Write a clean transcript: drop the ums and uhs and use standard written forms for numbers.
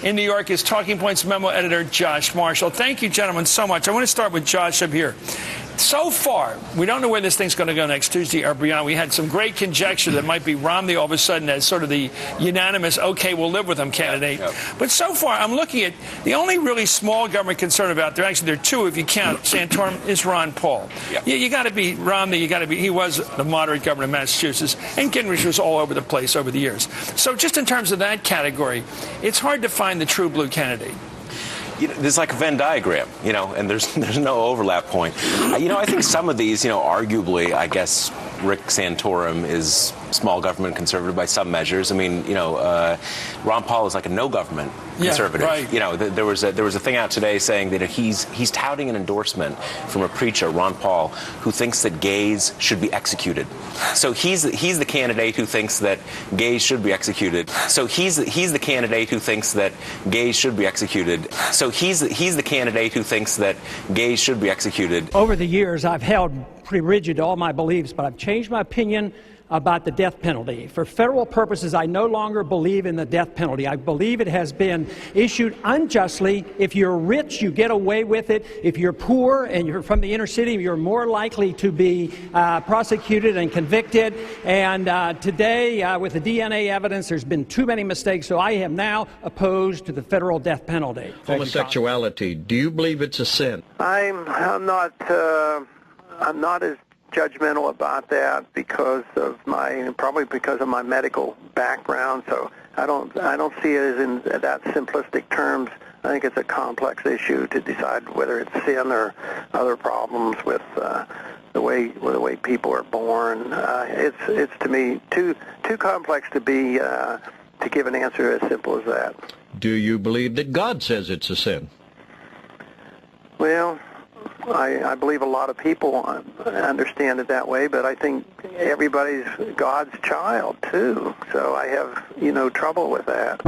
In New York is Talking Points memo editor Josh Marshall. Thank you, gentlemen, so much. I want to start with Josh up here. So far, we don't know where this thing's going to go next Tuesday or beyond. We had some great conjecture that might be Romney all of a sudden as sort of the unanimous, okay, we'll live with him candidate. Yep. But so far, I'm looking at the only really small government concern out there. Actually, there are two if you count Santorum, is Ron Paul. Yep. You got to be Romney. You got to be. He was the moderate governor of Massachusetts, and Gingrich was all over the place over the years. So just in terms of that category, it's hard to find the true blue candidate. There's like a Venn diagram, and there's no overlap point. I think some of these, arguably, I guess Rick Santorum is small government conservative by some measures. I mean, Ron Paul is like a no government conservative. Yeah, right. There was a thing out today saying that he's touting an endorsement from a preacher, Ron Paul, who thinks that gays should be executed. So he's the candidate who thinks that gays should be executed. So he's the candidate who thinks that gays should be executed. So he's the candidate who thinks that gays should be executed. Over the years, I've held pretty rigid to all my beliefs, but I've changed my opinion about the death penalty. For federal purposes, I no longer believe in the death penalty. I believe it has been issued unjustly. If you're rich, you get away with it. If you're poor and you're from the inner city, you're more likely to be prosecuted and convicted. And today, with the DNA evidence, there's been too many mistakes, so I am now opposed to the federal death penalty. Homosexuality, do you believe it's a sin? I'm not as judgmental about that because of probably because of my medical background. So I don't see it as in that simplistic terms. I think it's a complex issue to decide whether it's sin or other problems with the way people are born. It's to me too complex to be to give an answer as simple as that. Do you believe that God says it's a sin? Well, I believe a lot of people understand it that way, but I think everybody's God's child, too. So I have, trouble with that.